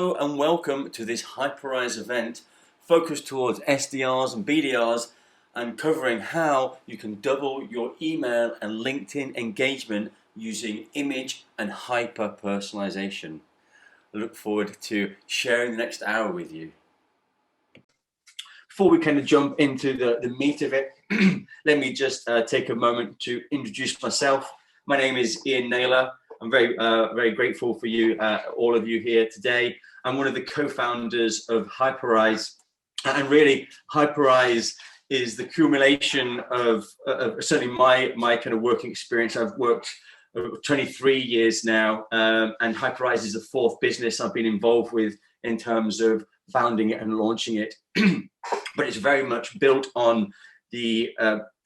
Hello and welcome to this Hyper-Rise event focused towards SDRs and BDRs and covering how you can double your email and LinkedIn engagement using image and hyper-personalization. I look forward to sharing the next hour with you. Before we kind of jump into the meat of it, let me just take a moment to introduce myself. My name is Ian Naylor. I'm very grateful for you, all of you here today. I'm one of the co-founders of Hyper-Rise, and really Hyper-Rise is the accumulation of certainly my kind of working experience. I've worked 23 years now, and Hyper-Rise is the fourth business I've been involved with in terms of founding it and launching it. But it's very much built on the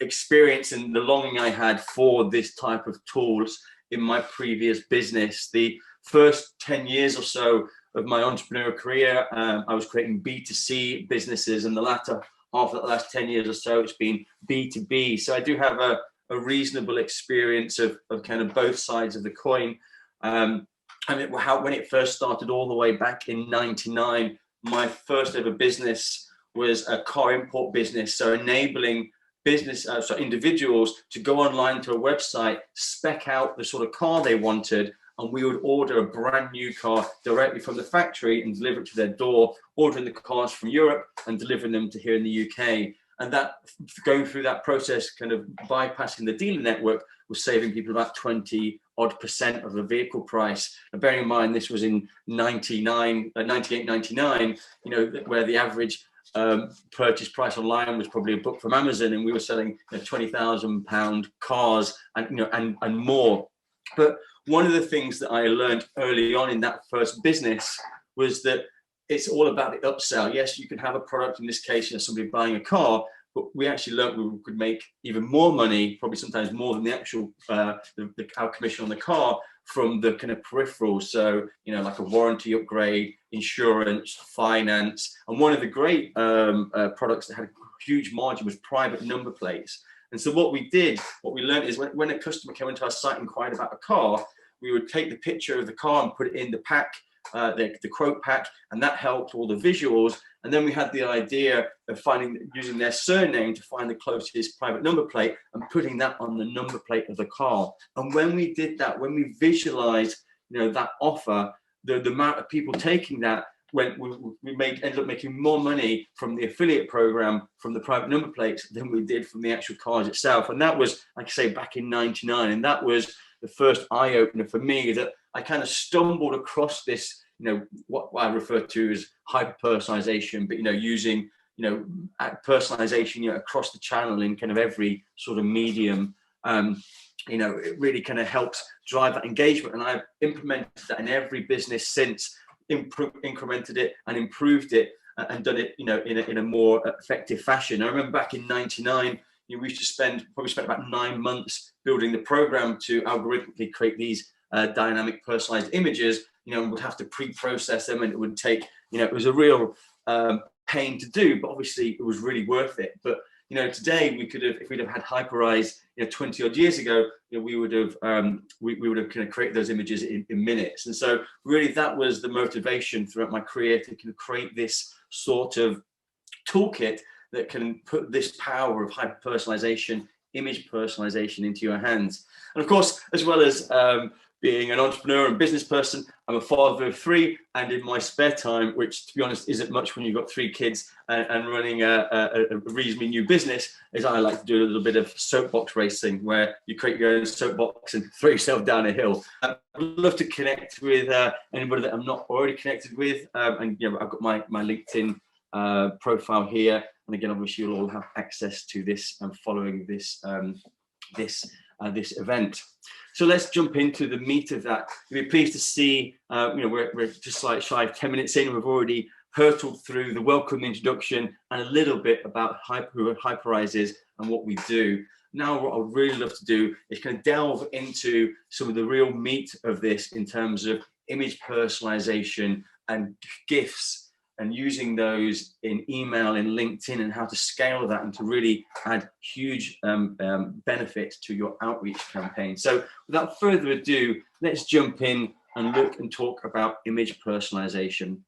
experience and the longing I had for this type of tools in my previous business. The first 10 years or so of my entrepreneurial career, I was creating B2C businesses, and the latter half of the last 10 years or so, it's been B2B. So I do have a reasonable experience of kind of both sides of the coin. When it first started all the way back in '99, my first ever business was a car import business. So enabling individuals to go online to a website, spec out the sort of car they wanted, and we would order a brand new car directly from the factory and deliver it to their door, ordering the cars from Europe and delivering them to here in the UK. And that, going through that process, kind of bypassing the dealer network, was saving people about 20% of the vehicle price. And bearing in mind, this was in 98, 99, where the average purchase price online was probably a book from Amazon, and we were selling £20,000 cars and more. But one of the things that I learned early on in that first business was that it's all about the upsell. Yes, you can have a product, in this case, somebody buying a car, but we actually learned we could make even more money, probably sometimes more than the actual our commission on the car, from the kind of peripherals. So, like a warranty upgrade, insurance, finance. And one of the great products that had a huge margin was private number plates. And so what we learned is when a customer came into our site and inquired about a car, we would take the picture of the car and put it in the pack, the quote pack, and that helped all the visuals. And then we had the idea of using their surname to find the closest private number plate and putting that on the number plate of the car. And when we did that, when we visualized, that offer, the amount of people taking that, when we ended up making more money from the affiliate program from the private number plates than we did from the actual cars itself. And that was, like I say, back in '99. And that was the first eye opener for me, that I kind of stumbled across this, what I refer to as hyper-personalization, but, using, personalization, across the channel in kind of every sort of medium. It really kind of helps drive that engagement. And I've implemented that in every business since, incremented it and improved it and done it, in a more effective fashion. I remember back in '99, we used to probably spent about 9 months building the program to algorithmically create these dynamic personalized images, and would have to pre-process them, and it would take, it was a real pain to do, but obviously it was really worth it. But today we could have, if we'd have had Hyper-Rise 20 odd years ago, we would have kind of created those images in minutes. And so really that was the motivation throughout my career, to kind of create this sort of toolkit that can put this power of hyper-personalization, image personalization into your hands. And of course, as well as being an entrepreneur and business person, I'm a father of 3, and in my spare time, which to be honest isn't much when you've got 3 kids and running a reasonably new business, is I like to do a little bit of soapbox racing, where you create your own soapbox and throw yourself down a hill. I'd love to connect with anybody that I'm not already connected with, and I've got my LinkedIn profile here, and again, obviously you'll all have access to this following this this event. So let's jump into the meat of that. You'll be pleased to see, we're just like shy of 10 minutes in, and we've already hurtled through the welcome introduction and a little bit about who Hyper-Rise is and what we do. Now, what I'd really love to do is kind of delve into some of the real meat of this in terms of image personalization and GIFs, and using those in email, in LinkedIn, and how to scale that and to really add huge benefit to your outreach campaign. So without further ado, let's jump in and look and talk about image personalization.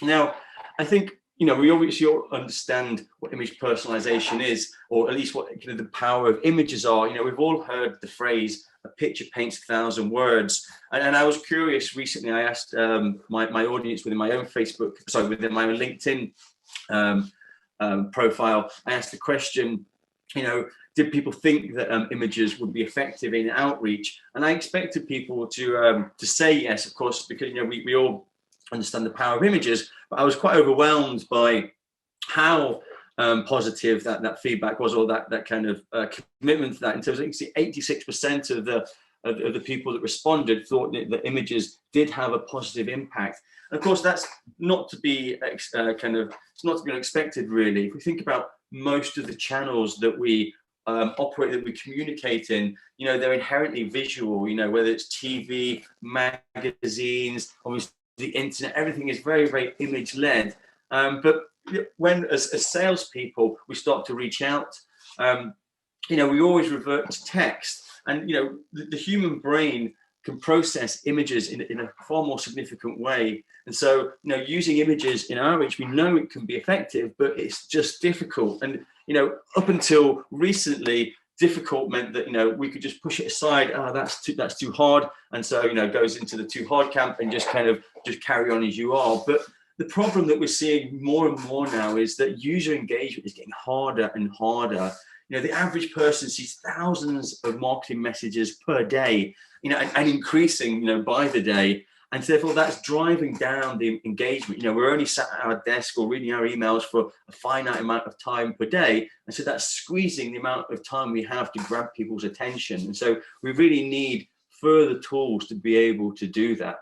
Now, I think, you know, we obviously all understand what image personalization is, or at least what kind of the power of images are. You know, we've all heard the phrase, a picture paints 1,000 words. And I was curious recently, I asked my audience within my own within my own LinkedIn profile, I asked the question, you know, did people think that images would be effective in outreach? And I expected people to say yes, of course, because, you know, we all understand the power of images, but I was quite overwhelmed by how positive that feedback was, or that kind of commitment to that. In terms of, you can see 86% of the people that responded thought that images did have a positive impact. And of course, that's not to be it's not to be unexpected, really. If we think about most of the channels that we operate, that we communicate in, you know, they're inherently visual. You know, whether it's TV, magazines, obviously the internet, everything is very, very image led. But when, as salespeople, we start to reach out, you know, we always revert to text. And, you know, the human brain can process images in a far more significant way. And so, you know, using images in outreach, we know it can be effective, but it's just difficult. And, you know, up until recently, difficult meant that, you know, we could just push it aside. Oh, that's too hard. And so, you know, goes into the too hard camp and just carry on as you are. But the problem that we're seeing more and more now is that user engagement is getting harder and harder. You know, the average person sees thousands of marketing messages per day, you know, and increasing, you know, by the day. And so therefore that's driving down the engagement. You know, we're only sat at our desk or reading our emails for a finite amount of time per day. And so that's squeezing the amount of time we have to grab people's attention. And so we really need further tools to be able to do that.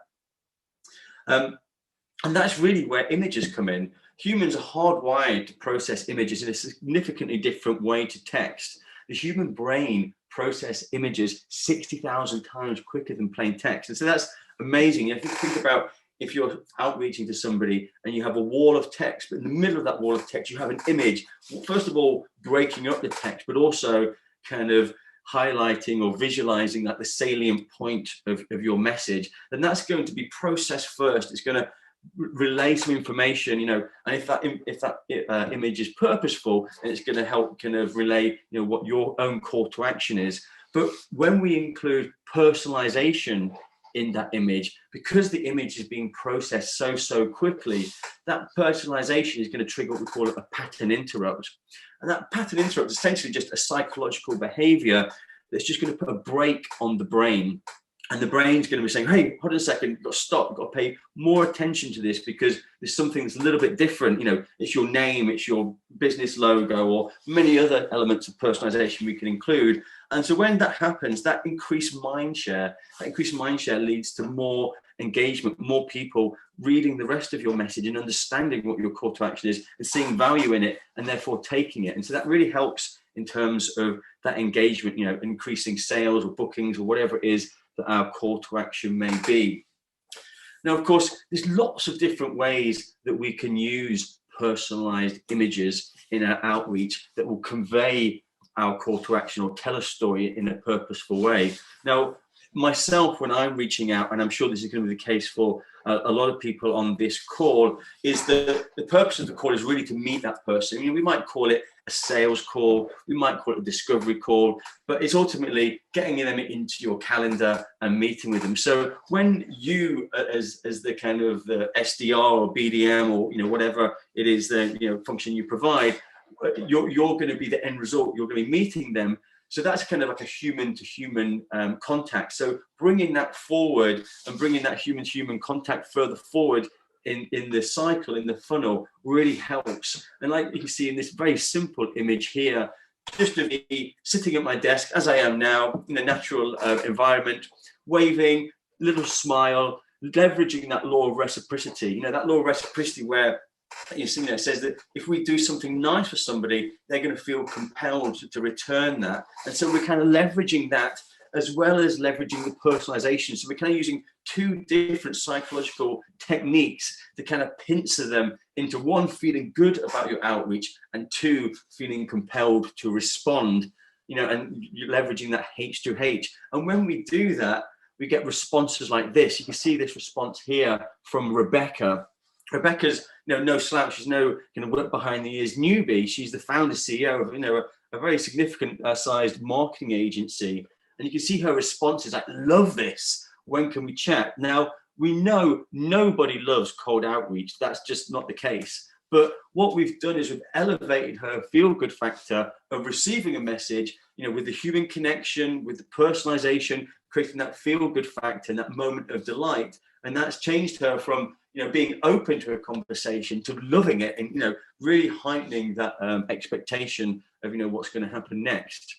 And that's really where images come in. Humans are hardwired to process images in a significantly different way to text. The human brain processes images 60,000 times quicker than plain text. And so that's amazing. If you think about, if you're outreaching to somebody and you have a wall of text, but in the middle of that wall of text, you have an image, first of all, breaking up the text, but also kind of highlighting or visualizing like the salient point of your message, then that's going to be processed first. It's going to relay some information, you know, and if that image is purposeful, then it's going to help kind of relay, you know, what your own call to action is. But when we include personalization in that image, because the image is being processed so quickly, that personalization is going to trigger what we call a pattern interrupt. And that pattern interrupt is essentially just a psychological behavior that's just going to put a brake on the brain. And the brain's going to be saying, hey, hold on a second, you've got to stop, you've got to pay more attention to this because there's something that's a little bit different. You know, it's your name, it's your business logo, or many other elements of personalization we can include. And so when that happens, that increased mind share leads to more engagement, more people reading the rest of your message and understanding what your call to action is and seeing value in it and therefore taking it. And so that really helps in terms of that engagement, you know, increasing sales or bookings or whatever it is that our call to action may be. Now, of course, there's lots of different ways that we can use personalized images in our outreach that will convey our call to action or tell a story in a purposeful way. Now, myself, when I'm reaching out, and I'm sure this is going to be the case for a lot of people on this call, is that the purpose of the call is really to meet that person. I mean, we might call it a sales call, we might call it a discovery call, but it's ultimately getting them into your calendar and meeting with them. So when you, as the kind of the SDR or BDM or, you know, whatever it is, the, you know, function you provide, you're going to be the end result. You're going to be meeting them. So that's kind of like a human to human contact. So bringing that forward and bringing that human to human contact further forward in the cycle, in the funnel, really helps. And like you can see in this very simple image here, just of me sitting at my desk as I am now in a natural environment, waving, little smile, leveraging that law of reciprocity. You know, that law of reciprocity where you see there, it says that if we do something nice for somebody, they're going to feel compelled to return that. And so we're kind of leveraging that as well as leveraging the personalization. So we're kind of using two different psychological techniques to kind of pincer them into one, feeling good about your outreach, and two, feeling compelled to respond, you know, and you're leveraging that H to H. And when we do that, we get responses like this. You can see this response here from Rebecca. Rebecca's no slouch. She's no work behind the ears newbie. She's the founder CEO of a very significant sized marketing agency. And you can see her responses like, love this. When can we chat? Now, we know nobody loves cold outreach. That's just not the case. But what we've done is we've elevated her feel-good factor of receiving a message, with the human connection, with the personalization, creating that feel-good factor and that moment of delight. And that's changed her from, being open to a conversation to loving it and, really heightening that expectation of, what's going to happen next.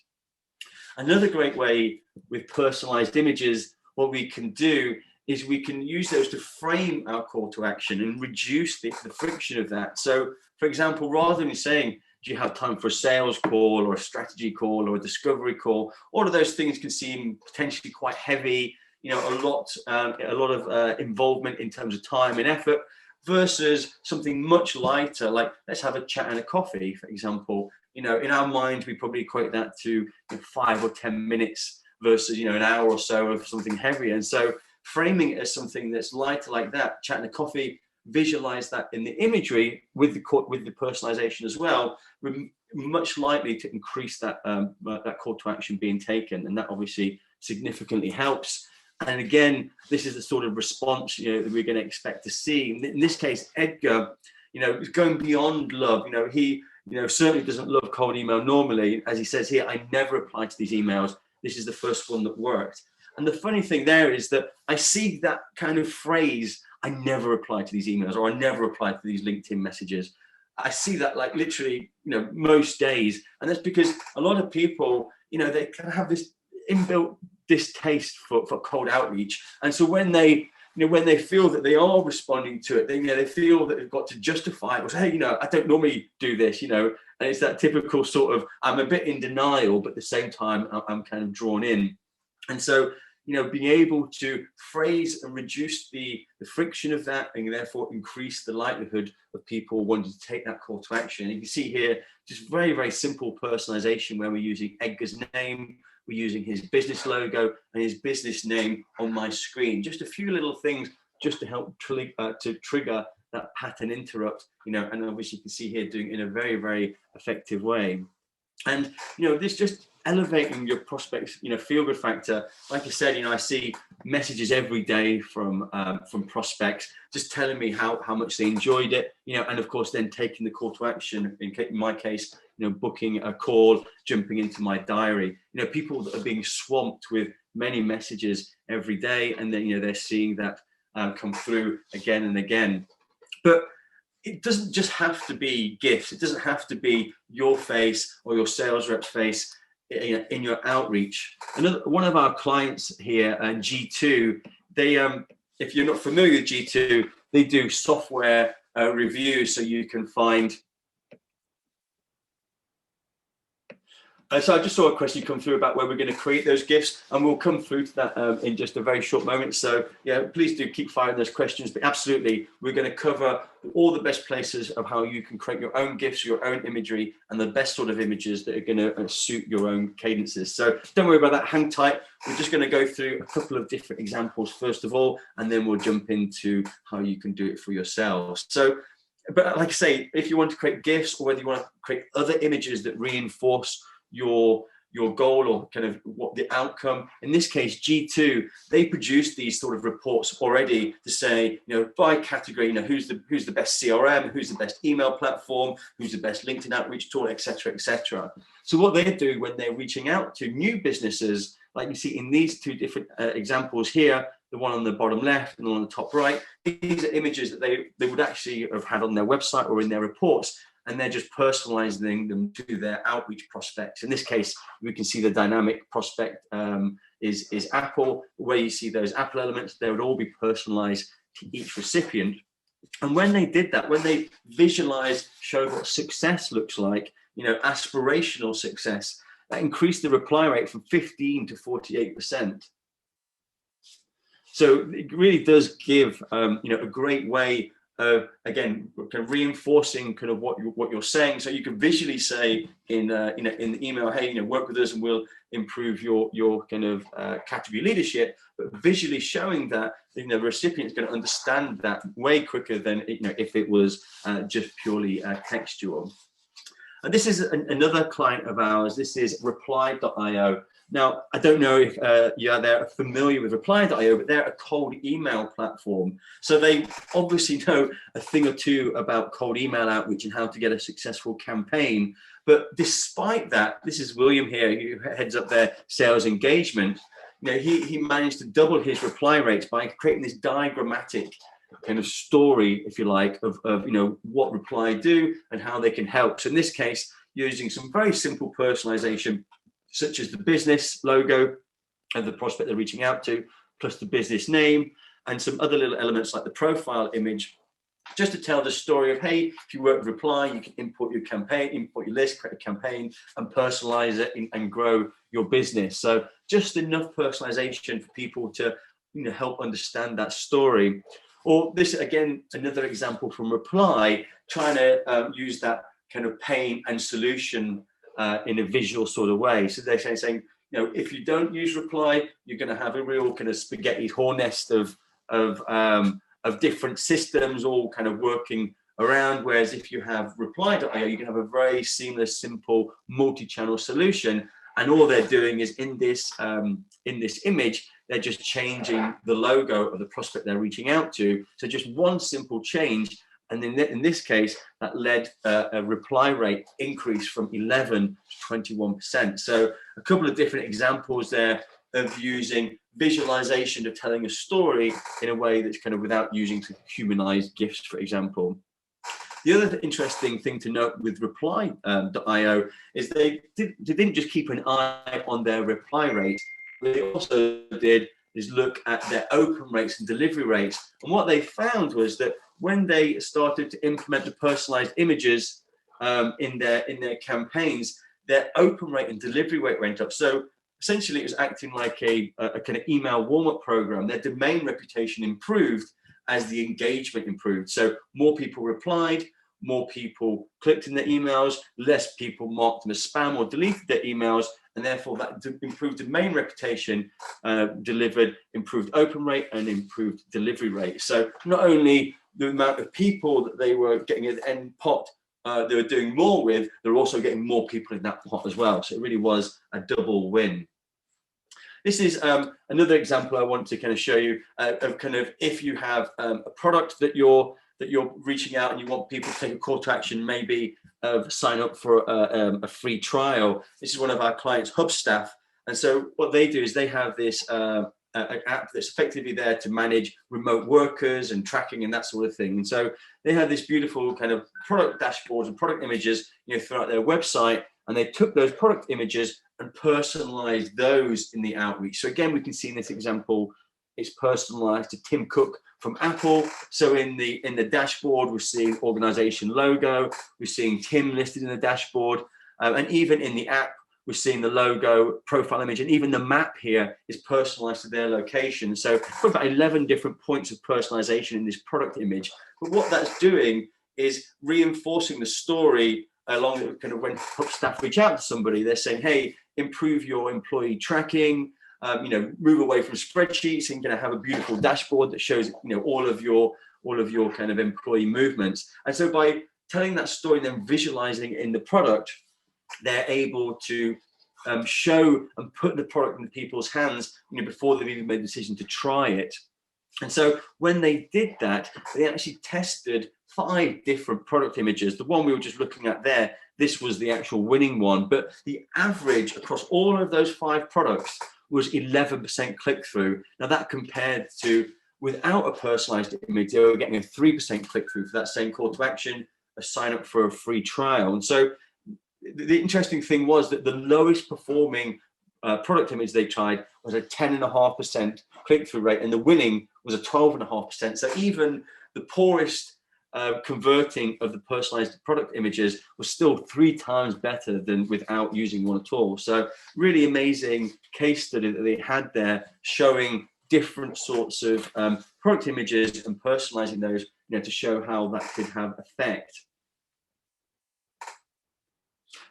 Another great way with personalized images, what we can do is we can use those to frame our call to action and reduce the friction of that. So, for example, rather than saying, do you have time for a sales call or a strategy call or a discovery call? All of those things can seem potentially quite heavy, a lot of involvement in terms of time and effort, versus something much lighter, like let's have a chat and a coffee, for example. In our mind, we probably equate that to 5 or 10 minutes versus, an hour or so of something heavier. And so framing it as something that's lighter like that, chat and a coffee, visualize that in the imagery with the personalization as well, we're much likely to increase that call to action being taken. And that obviously significantly helps. And again, this is the sort of response that we're going to expect to see. In this case, Edgar, is going beyond love. He certainly doesn't love cold email normally. As he says here, I never reply to these emails. This is the first one that worked. And the funny thing there is that I see that kind of phrase, I never reply to these emails, or I never reply to these LinkedIn messages. I see that like literally, most days. And that's because a lot of people, they kind of have this inbuilt distaste for cold outreach. And so when they feel that they are responding to it, they feel that they've got to justify it. Hey, I don't normally do this, and it's that typical sort of, I'm a bit in denial, but at the same time, I'm kind of drawn in. And so, being able to phrase and reduce the friction of that, and therefore increase the likelihood of people wanting to take that call to action. You can see here, just very, very simple personalization where we're using Edgar's name, we're using his business logo and his business name on my screen. Just a few little things just to help to trigger that pattern interrupt, and obviously you can see here doing it in a very, very effective way. And, this just elevating your prospects, feel-good factor. Like I said, I see messages every day from prospects just telling me how much they enjoyed it, and of course then taking the call to action. In my case, booking a call, jumping into my diary. People that are being swamped with many messages every day, and then they're seeing that come through again and again. But it doesn't just have to be gifts. It doesn't have to be your face or your sales rep's face in your outreach. One of our clients here, G2, they, if you're not familiar with G2, they do software reviews, so you can find. So I just saw a question come through about where we're going to create those GIFs, and we'll come through to that in just a very short moment. So yeah, please do keep firing those questions. But absolutely, we're going to cover all the best places of how you can create your own GIFs, your own imagery, and the best sort of images that are going to suit your own cadences. So don't worry about that. Hang tight. We're just going to go through a couple of different examples first of all, and then we'll jump into how you can do it for yourselves. So, but like I say, if you want to create GIFs, or whether you want to create other images that reinforce your goal or kind of what the outcome, in this case G2, they produce these sort of reports already to say, by category, who's the best CRM, who's the best email platform, who's the best LinkedIn outreach tool, etc., etc. So what they do when they're reaching out to new businesses, like you see in these two different examples here, the one on the bottom left and the one on the top right, these are images that they would actually have had on their website or in their reports, and they're just personalizing them to their outreach prospects. In this case, we can see the dynamic prospect is Apple. Where you see those Apple elements, they would all be personalized to each recipient. And when they did that, when they visualized, showed what success looks like, aspirational success, that increased the reply rate from 15 to 48%. So it really does give, a great way again, kind of reinforcing kind of what you're saying. So you can visually say in the email, hey, work with us and we'll improve your kind of category leadership, but visually showing that the recipient is going to understand that way quicker than if it was just purely textual. And this is another client of ours. This is reply.io. Now, I don't know if you're familiar with reply.io, but they're a cold email platform. So they obviously know a thing or two about cold email outreach and how to get a successful campaign. But despite that, this is William here, who heads up their sales engagement. He managed to double his reply rates by creating this diagrammatic kind of story, if you like, of what reply do and how they can help. So in this case, using some very simple personalization, such as the business logo of the prospect they're reaching out to, plus the business name, and some other little elements like the profile image, just to tell the story of, hey, if you work with reply, you can import your campaign, import your list, create a campaign, and personalize it and grow your business. So just enough personalization for people to help understand that story. Or this, again, another example from reply, trying to use that kind of pain and solution in a visual sort of way. So they're saying, if you don't use reply, you're going to have a real kind of spaghetti hornest of different systems all kind of working around. Whereas if you have reply.io, you can have a very seamless, simple, multi-channel solution. And all they're doing is in this image, they're just changing the logo of the prospect they're reaching out to. So just one simple change. And in this case, that led a reply rate increase from 11 to 21%. So a couple of different examples there of using visualization of telling a story in a way that's kind of without using humanized GIFs, for example. The other interesting thing to note with reply.io is they didn't just keep an eye on their reply rate. What they also did is look at their open rates and delivery rates. And what they found was that when they started to implement the personalized images in their campaigns, their open rate and delivery rate went up. So essentially, it was acting like a kind of email warm-up program. Their domain reputation improved as the engagement improved. So more people replied, more people clicked in their emails, less people marked them as spam or deleted their emails, and therefore that improved domain reputation delivered improved open rate and improved delivery rate. So not only the amount of people that they were getting at the end pot they were doing more with, they're also getting more people in that pot as well. So it really was a double win. This is another example I want to kind of show you of kind of if you have a product that you're reaching out and you want people to take a call to action, maybe sign up for a free trial. This is one of our clients, Hubstaff. And so what they do is they have this an app that's effectively there to manage remote workers and tracking and that sort of thing. And so they have this beautiful kind of product dashboards and product images throughout their website. And they took those product images and personalized those in the outreach. So again, we can see in this example, it's personalized to Tim Cook from Apple. So in the dashboard, we're seeing organization logo, we're seeing Tim listed in the dashboard, and even in the app, we're seeing the logo, profile image, and even the map here is personalized to their location. So we've got about 11 different points of personalization in this product image. But what that's doing is reinforcing the story along kind of when staff reach out to somebody, they're saying, hey, improve your employee tracking, move away from spreadsheets and have a beautiful dashboard that shows, all of your kind of employee movements. And so by telling that story and then visualizing it in the product, they're able to show and put the product in people's hands, before they've even made the decision to try it. And so when they did that, they actually tested 5 different product images. The one we were just looking at there, this was the actual winning one, but the average across all of those 5 products was 11% click-through. Now that compared to without a personalized image, they were getting a 3% click-through for that same call to action, a sign up for a free trial. And so the interesting thing was that the lowest performing product image they tried was a 10.5% click-through rate, and the winning was a 12.5%. So even the poorest converting of the personalized product images was still 3 times better than without using one at all. So really amazing case study that they had there, showing different sorts of product images and personalizing those, to show how that could have effect.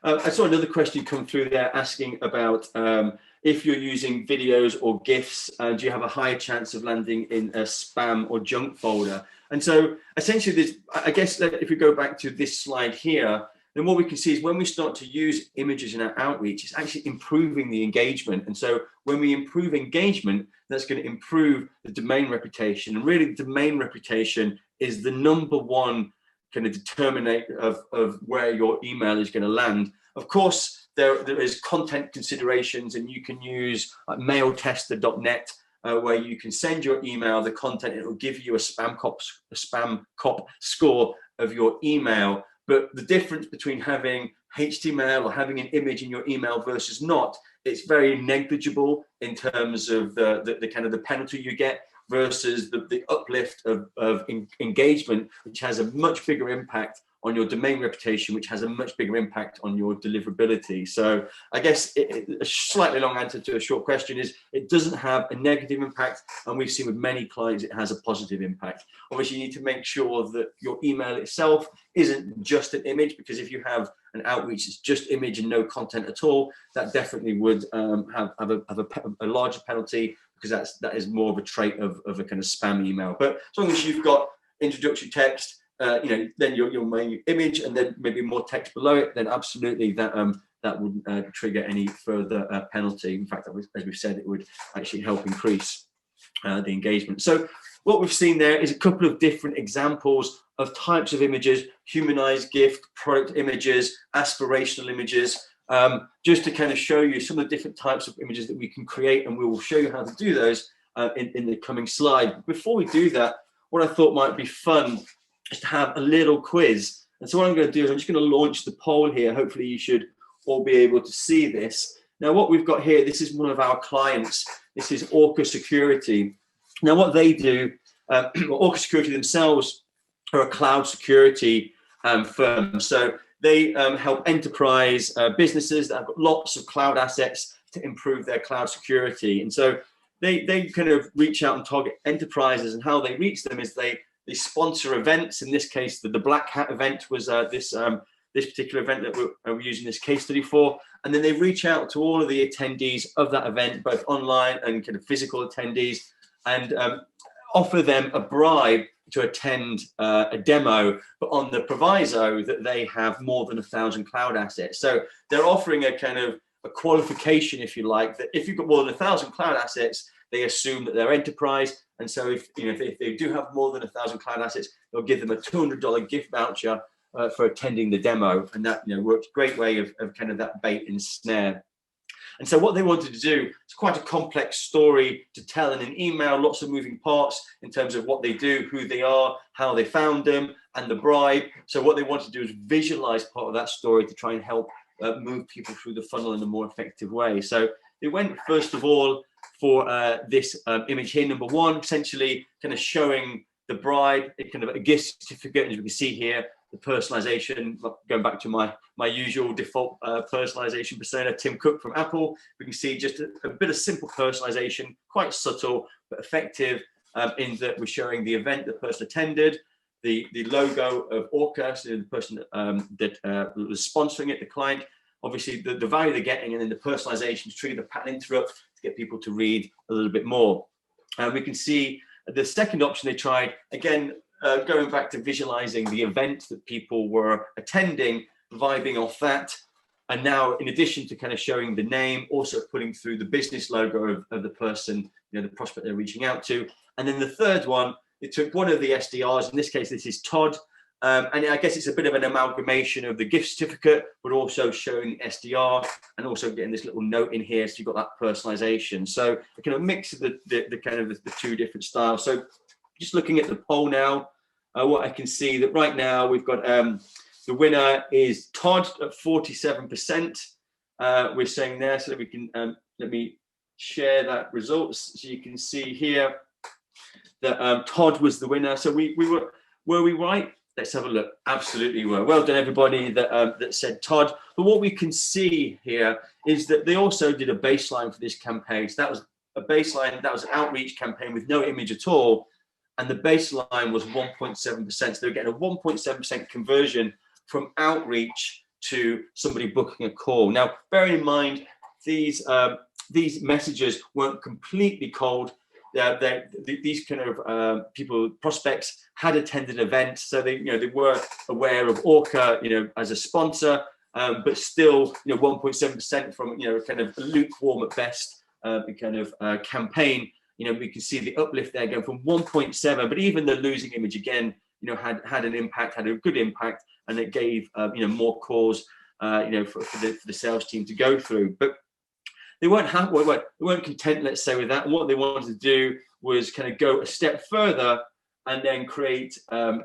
I saw another question come through there asking about if you're using videos or GIFs, do you have a higher chance of landing in a spam or junk folder? And so essentially, this, I guess if we go back to this slide here, then what we can see is when we start to use images in our outreach, it's actually improving the engagement. And so when we improve engagement, that's going to improve the domain reputation. And really, the domain reputation is the #1 kind of determinator of where your email is going to land. Of course, there is content considerations, and you can use like mailtester.net, where you can send your email, the content, it will give you a spam cop score of your email. But the difference between having HTML or having an image in your email versus not, it's very negligible in terms of the kind of the penalty you get versus the uplift of engagement, which has a much bigger impact on your domain reputation, which has a much bigger impact on your deliverability. So I guess a slightly long answer to a short question is it doesn't have a negative impact, and we've seen with many clients it has a positive impact. Obviously, you need to make sure that your email itself isn't just an image, because if you have an outreach that's just image and no content at all, that definitely would have a larger penalty, because that is more of a trait of a kind of spam email. But as long as you've got introductory text, then your main image, and then maybe more text below it, then absolutely that wouldn't trigger any further penalty. In fact, as we've said, it would actually help increase the engagement. So what we've seen there is a couple of different examples of types of images: humanized GIF, product images, aspirational images, just to kind of show you some of the different types of images that we can create, and we will show you how to do those in the coming slide. Before we do that, what I thought might be fun is to have a little quiz. And so what I'm going to do is I'm just going to launch the poll here. Hopefully you should all be able to see this. Now what we've got here, this is one of our clients. This is Orca Security. Now what they do, Orca Security themselves are a cloud security firm. So they help enterprise businesses that have got lots of cloud assets to improve their cloud security. And so they kind of reach out and target enterprises, and how they reach them is they sponsor events. In this case, the Black Hat event was this particular event that we're using this case study for. And then they reach out to all of the attendees of that event, both online and kind of physical attendees, and offer them a bribe to attend a demo, but on the proviso that they have more than 1,000 cloud assets. So they're offering a kind of a qualification, if you like, that if you've got more than 1,000 cloud assets, they assume that they're enterprise. And so if they do have more than 1,000 cloud assets, they'll give them a $200 gift voucher for attending the demo. And that works a great way of kind of that bait and snare. And so what they wanted to do, it's quite a complex story to tell in an email, lots of moving parts in terms of what they do, who they are, how they found them, and the bribe. So what they wanted to do is visualize part of that story to try and help move people through the funnel in a more effective way. So they went, first of all, for this image here, #1, essentially kind of showing the bribe, kind of a gift certificate, as you can see here, the personalization, going back to my usual default personalization persona, Tim Cook from Apple. We can see just a bit of simple personalization, quite subtle but effective, in that we're showing the event the person attended, the logo of Orca, so the person that was sponsoring it, the client, obviously the value they're getting, and then the personalization to trigger the pattern interrupt to get people to read a little bit more. We can see the second option they tried, again, going back to visualizing the event that people were attending, vibing off that. And now, in addition to kind of showing the name, also putting through the business logo of the person, the prospect they're reaching out to. And then the third one, they took one of the SDRs, in this case, this is Todd. And I guess it's a bit of an amalgamation of the gift certificate, but also showing the SDR and also getting this little note in here. So you've got that personalization. So a kind of mix of the kind of the two different styles. So just looking at the poll now, what I can see that right now we've got the winner is Todd at 47%. We're saying there, so that we can let me share that results. So you can see here that Todd was the winner. So were we right? Let's have a look. Absolutely were. Well done, everybody that said Todd. But what we can see here is that they also did a baseline for this campaign. So that was a baseline, that was an outreach campaign with no image at all. and the baseline was 1.7%. So they're getting a 1.7% conversion from outreach to somebody booking a call. Now, bearing in mind, these messages weren't completely cold. These kind of people, prospects, had attended events, so they were aware of Orca, as a sponsor, but still, 1.7% from kind of lukewarm at best, kind of campaign. We can see the uplift there going from 1.7, but even the losing image again, had an impact, had a good impact, and it gave more calls, for the sales team to go through. But they weren't content, let's say, with that. And what they wanted to do was kind of go a step further and then create a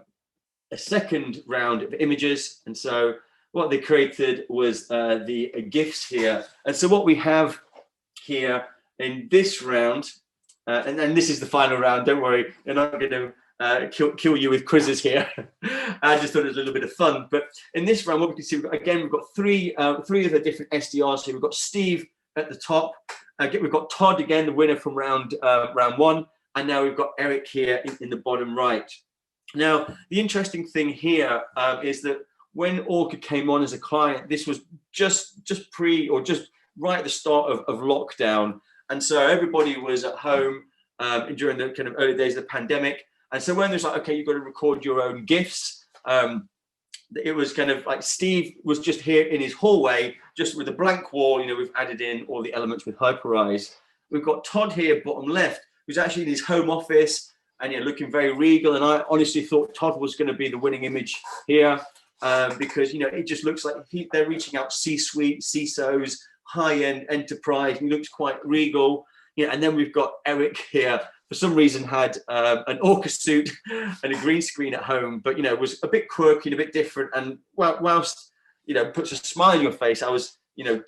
second round of images. And so what they created was the GIFs here. And so what we have here in this round, and then this is the final round. Don't worry, they're not going to kill you with quizzes here. I just thought it was a little bit of fun. But in this round, what we can see, we've got three of the different SDRs here. We've got Steve at the top. We've got Todd again, the winner from round one, and now we've got Eric here in the bottom right. Now, the interesting thing here is that when Orca came on as a client, this was just right at the start of lockdown. And so everybody was at home during the kind of early days of the pandemic. And so when there's like, okay, you've got to record your own GIFs, it was kind of like Steve was just here in his hallway, just with a blank wall. We've added in all the elements with Hyper-rise. We've got Todd here, bottom left, who's actually in his home office and looking very regal. And I honestly thought Todd was going to be the winning image here because, it just looks like they're reaching out C-suite, CISOs, high-end enterprise. He looks quite regal. And then we've got Eric here. For some reason, had an Orca suit and a green screen at home, but was a bit quirky and a bit different. And whilst puts a smile on your face, I was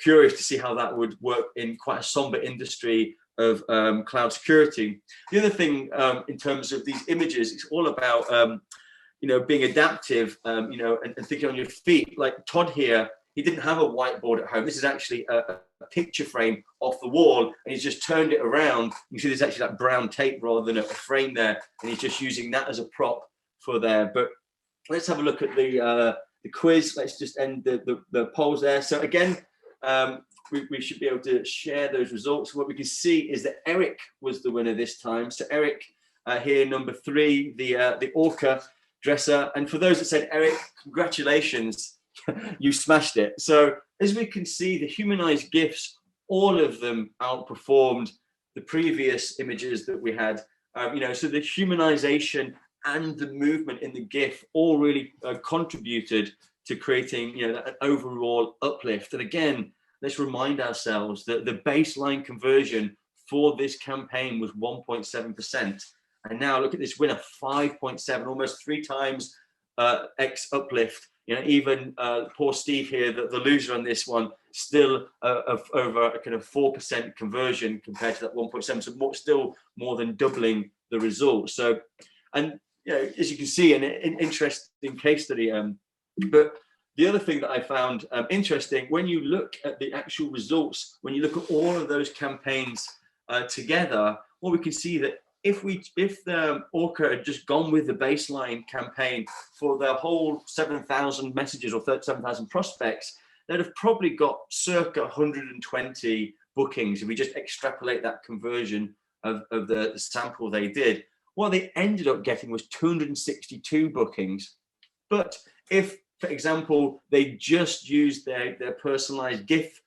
curious to see how that would work in quite a somber industry of cloud security. The other thing in terms of these images, it's all about being adaptive, and thinking on your feet. Like Todd here, he didn't have a whiteboard at home. This is actually a picture frame off the wall, and he's just turned it around. You see there's actually that brown tape rather than a frame there, and he's just using that as a prop for there. But let's have a look at the quiz. Let's just end the polls there. So again, we should be able to share those results. What we can see is that Eric was the winner this time. So Eric here, number 3, the Orca dresser. And for those that said, Eric, congratulations. You smashed it. So as we can see, the humanized GIFs, all of them outperformed the previous images that we had. So the humanization and the movement in the GIF all really contributed to creating an overall uplift. And again, let's remind ourselves that the baseline conversion for this campaign was 1.7%. And now look at this winner, 5.7, almost 3 times X uplift. Even poor Steve here, the loser on this one, still over a kind of 4% conversion compared to that 1.7. So still more than doubling the results. So, and as you can see, an interesting case study. But the other thing that I found interesting, when you look at the actual results, when you look at all of those campaigns together, well, we can see that if the Orca had just gone with the baseline campaign for their whole 7,000 messages or 7,000 prospects, they'd have probably got circa 120 bookings if we just extrapolate that conversion of the sample they did. What they ended up getting was 262 bookings. But if, for example, they just used their personalized GIF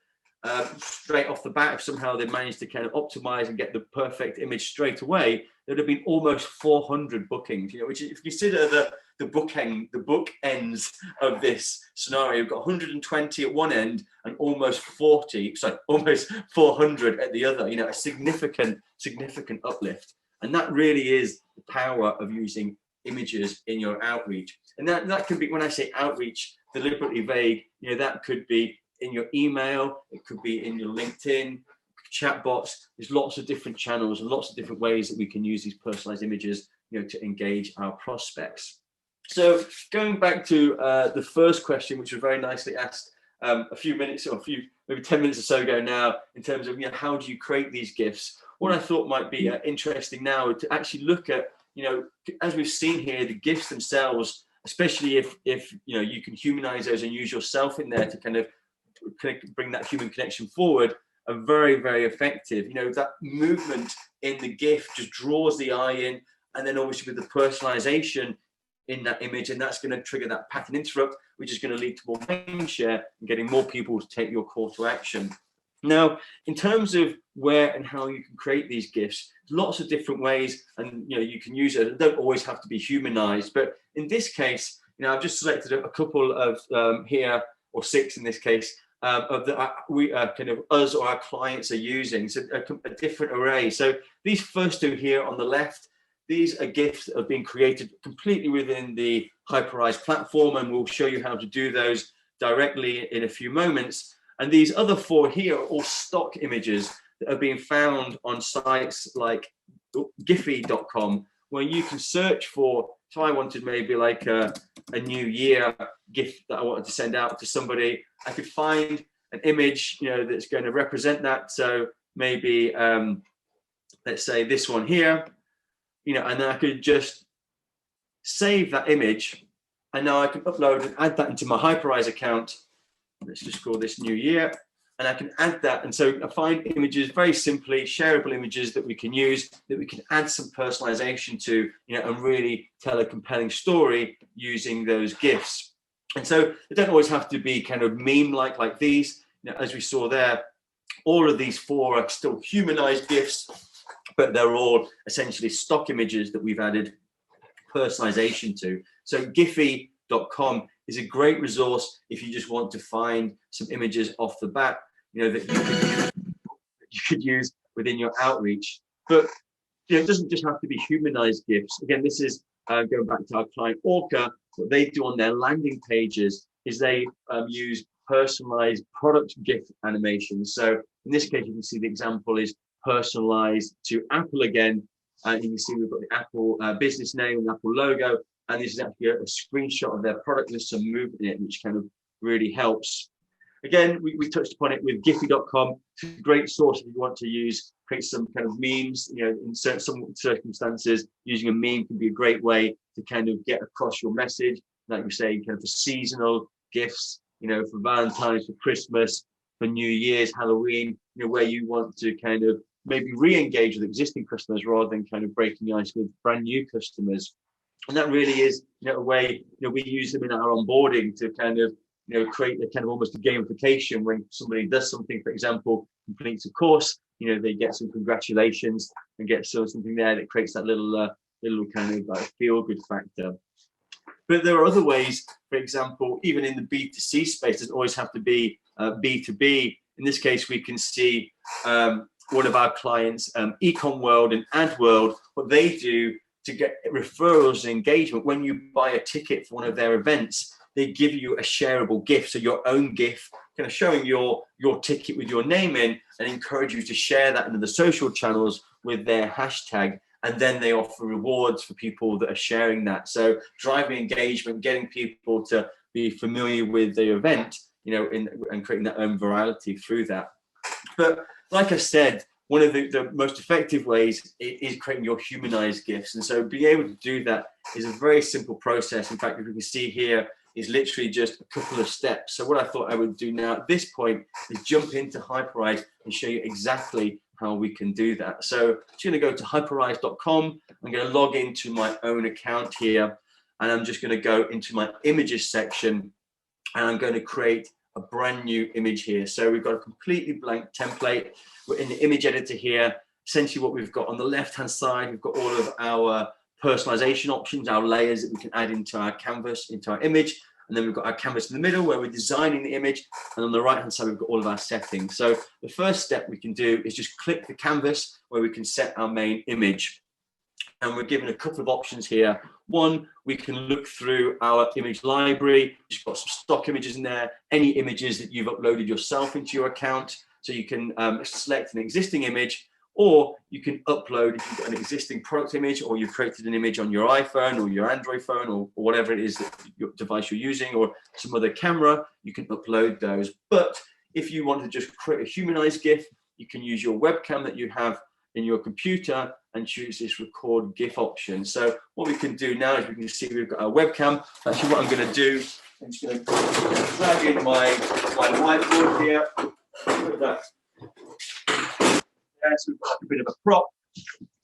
straight off the bat, if somehow they managed to kind of optimize and get the perfect image straight away, there'd have been almost 400 bookings, which if you consider the bookends of this scenario, you've got 120 at one end and almost 400 at the other, a significant uplift. And that really is the power of using images in your outreach. And that could be, when I say outreach, deliberately vague, that could be in your email, it could be in your LinkedIn, chat bots. There's lots of different channels and lots of different ways that we can use these personalized images, to engage our prospects. So going back to the first question, which was very nicely asked a few minutes or maybe 10 minutes or so ago now, in terms of how do you create these GIFs? What I thought might be interesting now to actually look at you know, as we've seen here, the GIFs themselves, especially if you know, you can humanize those and use yourself in there to kind of bring that human connection forward, are very, very effective. You know, that movement in the GIF just draws the eye in, and then obviously with the personalization in that image, and that's going to trigger that pattern interrupt, which is going to lead to more mind share and getting more people to take your call to action. Now, in terms of where and how you can create these GIFs, lots of different ways, and you know, you can use it. They don't always have to be humanized, but in this case, you know, I've just selected a couple of here, or 6 in this case, of the kind of us or our clients are using. So a different array. So these first 2 here on the left, these are GIFs that have been created completely within the Hyper-Rise platform, and we'll show you how to do those directly in a few moments. And these other 4 here are all stock images that are being found on sites like Giphy.com, where you can search for, so I wanted maybe like a new year GIF that I wanted to send out to somebody. I could find an image, you know, that's going to represent that. So maybe, let's say this one here, you know, and then I could just save that image, and now I can upload and add that into my Hyper-Rise account. Let's just call this New Year, and I can add that. And so I find images very simply, shareable images that we can use, that we can add some personalization to, you know, and really tell a compelling story using those GIFs. And so they don't always have to be kind of meme-like like these. You know, as we saw there, all of these 4 are still humanized GIFs, but they're all essentially stock images that we've added personalization to. So Giphy.com is a great resource if you just want to find some images off the bat, you know, that you could use within your outreach. But you know, it doesn't just have to be humanized GIFs. Again, this is going back to our client Orca. What they do on their landing pages is they use personalized product GIF animations. So in this case, you can see the example is personalized to Apple again. And you can see we've got the Apple business name and Apple logo. And this is actually a screenshot of their product with some movement in it, which kind of really helps. Again, we touched upon it with Giphy.com. It's a great source if you want to create some kind of memes. You know, in some circumstances, using a meme can be a great way to kind of get across your message. Like we say, kind of for seasonal gifts, you know, for Valentine's, for Christmas, for New Year's, Halloween, you know, where you want to kind of maybe re-engage with existing customers rather than kind of breaking the ice with brand new customers. And that really is, you know, a way, you know, we use them in our onboarding to kind of, you know, create a kind of almost a gamification. When somebody does something, for example, completes a course, you know, they get some congratulations and get something there that creates that little kind of like feel-good factor. But there are other ways, for example, even in the B2C space, it doesn't always have to be B2B. In this case, we can see one of our clients, Ecom World and Ad World, what they do to get referrals and engagement. When you buy a ticket for one of their events, they give you a shareable gift, so your own gift, kind of showing your ticket with your name in, and encourage you to share that into the social channels with their hashtag. And then they offer rewards for people that are sharing that. So driving engagement, getting people to be familiar with the event, you know, and creating their own virality through that. But like I said, one of the most effective ways is creating your humanized GIFs. And so being able to do that is a very simple process. In fact, if we can see here, is literally just a couple of steps. So what I thought I would do now at this point is jump into Hyper-Rise and show you exactly how we can do that. So I'm just going to go to hyperrise.com. I'm going to log into my own account here, and I'm just going to go into my images section, and I'm going to create a brand new image here. So we've got a completely blank template. We're in the image editor here. Essentially what we've got on the left-hand side, we've got all of our personalization options, our layers that we can add into our canvas, into our image. And then we've got our canvas in the middle where we're designing the image. And on the right-hand side, we've got all of our settings. So the first step we can do is just click the canvas where we can set our main image. And we're given a couple of options here. One, we can look through our image library. You've got some stock images in there, any images that you've uploaded yourself into your account. So you can select an existing image, or you can upload, if you've got an existing product image, or you've created an image on your iPhone or your Android phone, or whatever it is that your device you're using, or some other camera, you can upload those. But if you want to just create a humanized GIF, you can use your webcam that you have in your computer and choose this record GIF option. So what we can do now is we can see we've got our webcam. Actually, what I'm going to do, I'm just going to drag in my whiteboard here. Put that there, so we've got a bit of a prop.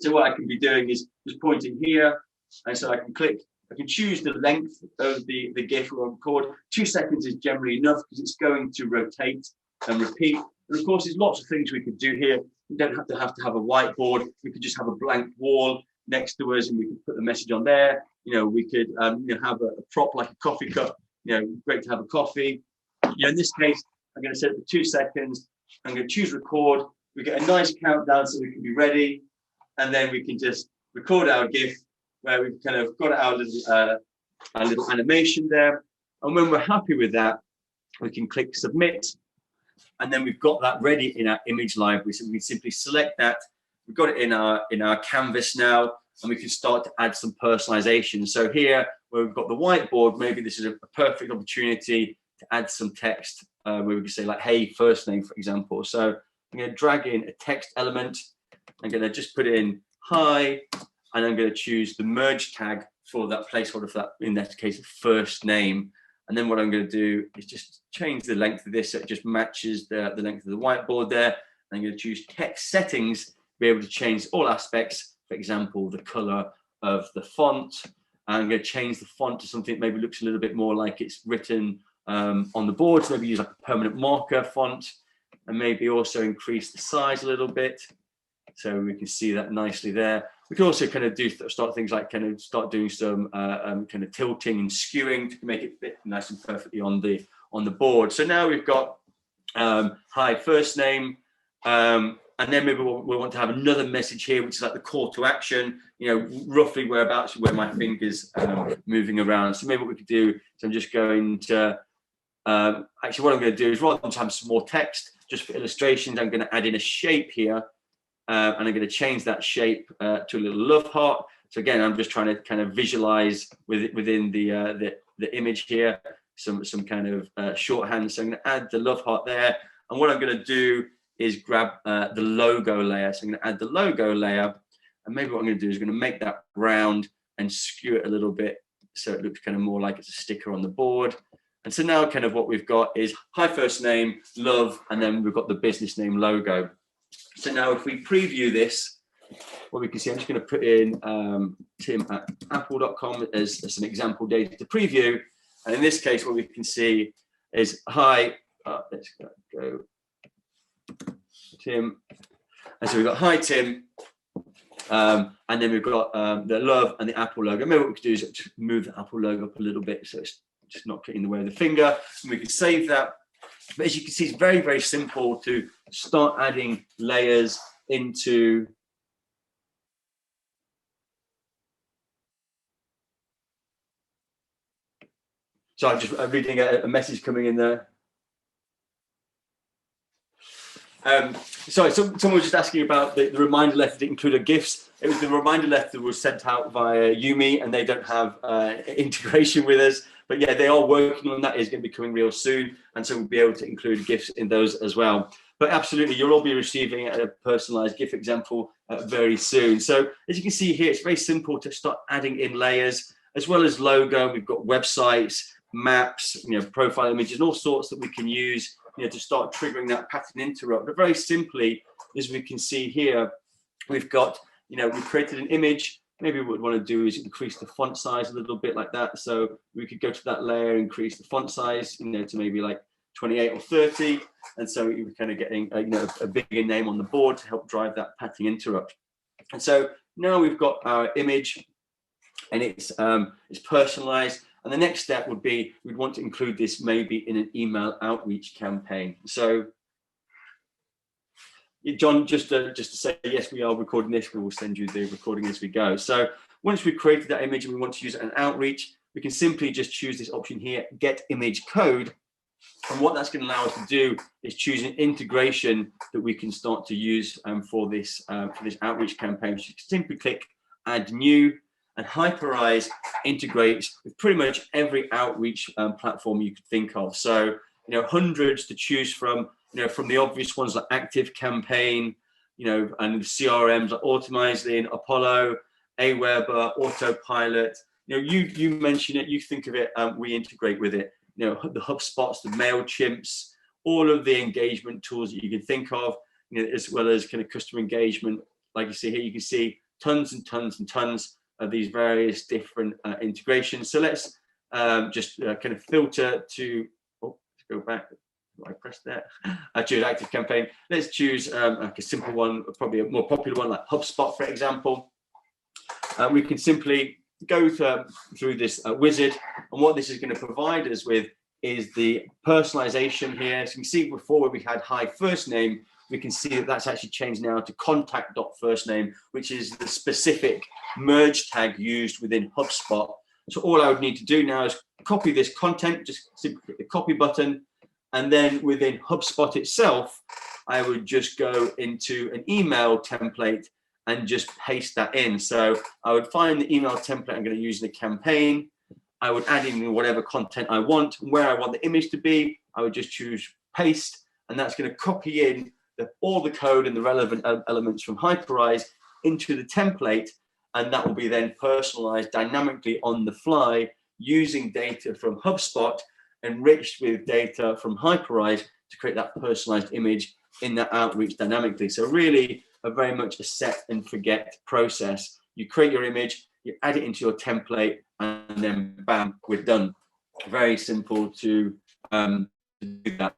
So what I can be doing is just pointing here, and so I can click. I can choose the length of the GIF or record. 2 seconds is generally enough because it's going to rotate and repeat. And of course, there's lots of things we could do here. We don't have to have a whiteboard. We could just have a blank wall next to us, and we could put the message on there. We could have a prop like a coffee cup. Great to have a coffee. In this case, I'm going to set it for 2 seconds. I'm going to choose record. We get a nice countdown so we can be ready, and then we can just record our GIF where we've kind of got our little animation there. And when we're happy with that, we can click submit. And then we've got that ready in our image library. So we can simply select that. We've got it in our canvas now, and we can start to add some personalization. So here, where we've got the whiteboard, maybe this is a perfect opportunity to add some text where we can say like, hey, first name, for example. So I'm going to drag in a text element. I'm going to just put in hi, and I'm going to choose the merge tag for that placeholder for that, in that case, first name. And then what I'm going to do is just change the length of this so it just matches the length of the whiteboard there. I'm going to choose text settings to be able to change all aspects, for example, the color of the font. I'm going to change the font to something that maybe looks a little bit more like it's written on the board. So maybe use like a permanent marker font, and maybe also increase the size a little bit so we can see that nicely there. We can also kind of start things like start doing some kind of tilting and skewing to make it fit nice and perfectly on the board. So now we've got hi, first name, and then maybe we'll want to have another message here, which is like the call to action. Roughly whereabouts where my finger's moving around. So maybe what we could do is I'm just going to actually what I'm going to do is rather than have some more text, just for illustrations, I'm going to add in a shape here. And I'm going to change that shape to a little love heart. So again, I'm just trying to kind of visualize within the image here some kind of shorthand. So I'm going to add the love heart there. And what I'm going to do is grab the logo layer. So I'm going to add the logo layer. And maybe what I'm going to do is I'm going to make that round and skew it a little bit so it looks kind of more like it's a sticker on the board. And so now kind of what we've got is hi, first name, love, and then we've got the business name logo. So now if we preview this, what we can see, I'm just going to put in tim@apple.com as an example data to preview. And in this case, what we can see is hi, let's go Tim. And so we've got hi, Tim. And then we've got the love and the Apple logo. Maybe what we could do is just move the Apple logo up a little bit so it's just not getting in the way of the finger. And we can save that. But as you can see, it's very, very simple to start adding layers into so I'm just reading a message coming in there. Sorry, someone was just asking about the reminder letter that included GIFs. It was the reminder letter that was sent out via Yumi, and they don't have integration with us. But yeah, they are working on that. It's going to be coming real soon, and so we'll be able to include GIFs in those as well. But absolutely, you'll all be receiving a personalized GIF example very soon. So as you can see here, it's very simple to start adding in layers as well as logo. We've got websites, maps, profile images, and all sorts that we can use to start triggering that pattern interrupt. But very simply, as we can see here, we've got, we've created an image. Maybe what we want to do is increase the font size a little bit like that. So we could go to that layer, increase the font size, to maybe like 28 or 30. And so you're kind of getting, a bigger name on the board to help drive that pattern interrupt. And so now we've got our image, and it's personalized. And the next step would be we'd want to include this maybe in an email outreach campaign. So, John, just to say, yes, we are recording this. We will send you the recording as we go. So once we've created that image and we want to use it in outreach, we can simply just choose this option here, get image code. And what that's going to allow us to do is choose an integration that we can start to use for this outreach campaign. So you can simply click add new, and Hyper-personalization integrates with pretty much every outreach platform you could think of. So, hundreds to choose from, from the obvious ones like Active Campaign, you know, and CRMs like Automizing, Apollo, Aweber, Autopilot. You know, you mention it, you think of it, we integrate with it. You know, the HubSpots, the MailChimps, all of the engagement tools that you can think of, you know, as well as kind of customer engagement. Like you see here, you can see tons and tons and tons of these various different integrations. So let's just kind of filter to, oh, let's go back. I pressed that. Choose active campaign. Let's choose like a simple one, probably a more popular one like HubSpot, for example. We can simply go through this wizard, and what this is going to provide us with is the personalization here. So you can see before where we had hi first name, we can see that that's actually changed now to contact.firstname, which is the specific merge tag used within HubSpot. So all I would need to do now is copy this content, just simply click the copy button, and then within HubSpot itself, I would just go into an email template and just paste that in. So I would find the email template I'm going to use in the campaign. I would add in whatever content I want, where I want the image to be. I would just choose paste, and that's going to copy in all the code and the relevant elements from Hyperize into the template, and that will be then personalized dynamically on the fly using data from HubSpot, enriched with data from Hyperize to create that personalized image in that outreach dynamically. So really very much a set and forget process. You create your image, you add it into your template, and then bam, we're done. Very simple to do that.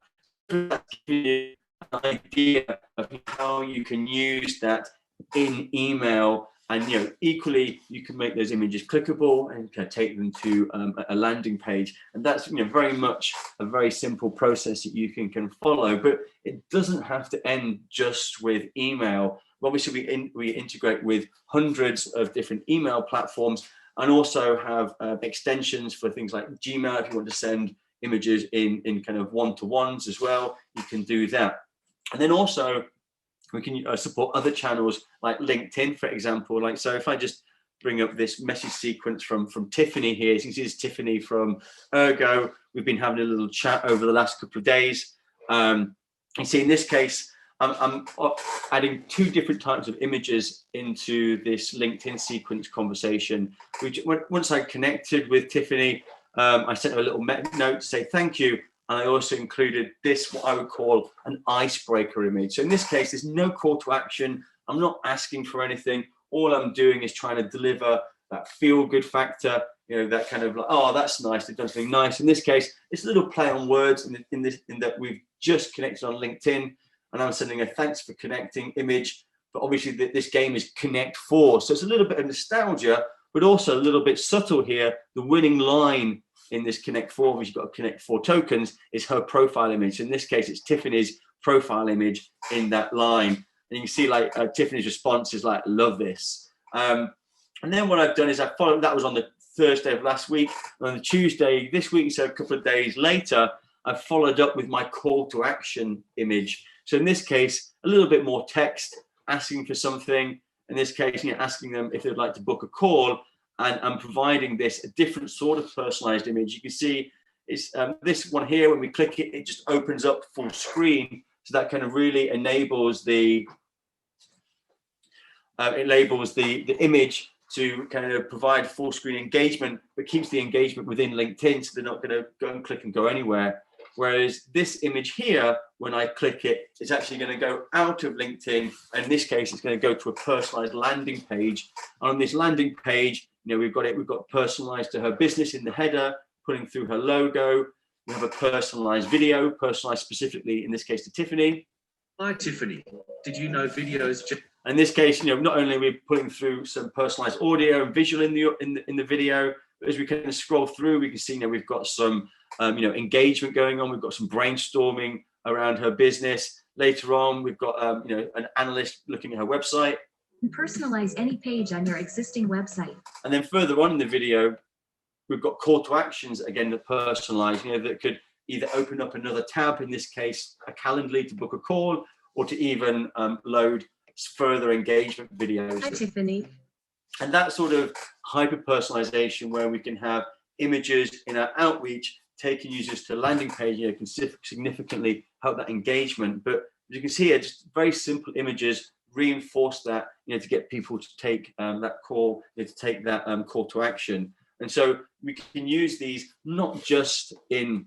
That's giving you an idea of how you can use that in email. And you know, equally, you can make those images clickable and kind of take them to a landing page. And that's, you know, very much a very simple process that you can follow. But it doesn't have to end just with email. Obviously, we integrate with hundreds of different email platforms, and also have extensions for things like Gmail. If you want to send images in kind of one-to-ones as well, you can do that. And then also, we can support other channels like LinkedIn, for example. Like, so if I just bring up this message sequence from Tiffany here, as you can see, it's Tiffany from Ergo. We've been having a little chat over the last couple of days. You see, in this case, I'm adding two different types of images into this LinkedIn sequence conversation. Which, once I connected with Tiffany, I sent her a little note to say thank you. And I also included this, what I would call an icebreaker image. So in this case, there's no call to action. I'm not asking for anything. All I'm doing is trying to deliver that feel-good factor, you know, that kind of like, oh, that's nice, they've done something nice. In this case, it's a little play on words in that we've just connected on LinkedIn, and I'm sending a thanks for connecting image. But obviously this game is Connect 4. So it's a little bit of nostalgia, but also a little bit subtle here. The winning line in this Connect 4, which you've got to connect 4 tokens, is her profile image. In this case, it's Tiffany's profile image in that line. And you can see like Tiffany's response is like, love this. And then what I've done is I followed, that was on the Thursday of last week. And on the Tuesday this week, so a couple of days later, I followed up with my call to action image. So in this case, a little bit more text, asking for something. In this case, you know, asking them if they'd like to book a call. And I'm providing this a different sort of personalized image. You can see it's this one here. When we click it, it just opens up full screen. So that kind of really enables the image to kind of provide full screen engagement, but keeps the engagement within LinkedIn, so they're not going to go and click and go anywhere. Whereas this image here, when I click it, it's actually going to go out of LinkedIn. And in this case, it's going to go to a personalized landing page. And on this landing page, you know, we've got personalized to her business in the header, putting through her logo. We have a personalized video, personalized specifically, in this case, to Tiffany. Hi, Tiffany. Did you know videos? In this case, you know, not only are we putting through some personalized audio and visual in the video, but as we kind of scroll through, we can see, you know, we've got some you know, engagement going on. We've got some brainstorming around her business. Later on, we've got you know, an analyst looking at her website. Personalize any page on your existing website. And then further on in the video, we've got call to actions again that personalize, you know, that could either open up another tab, in this case, a Calendly to book a call, or to even load further engagement videos. Hi, Tiffany. And that sort of hyper-personalization where we can have images in our outreach taking users to landing page, you know, can significantly help that engagement. But as you can see here, just very simple images, reinforce that, to get people to take that call, to take that call to action. And so we can use these not just in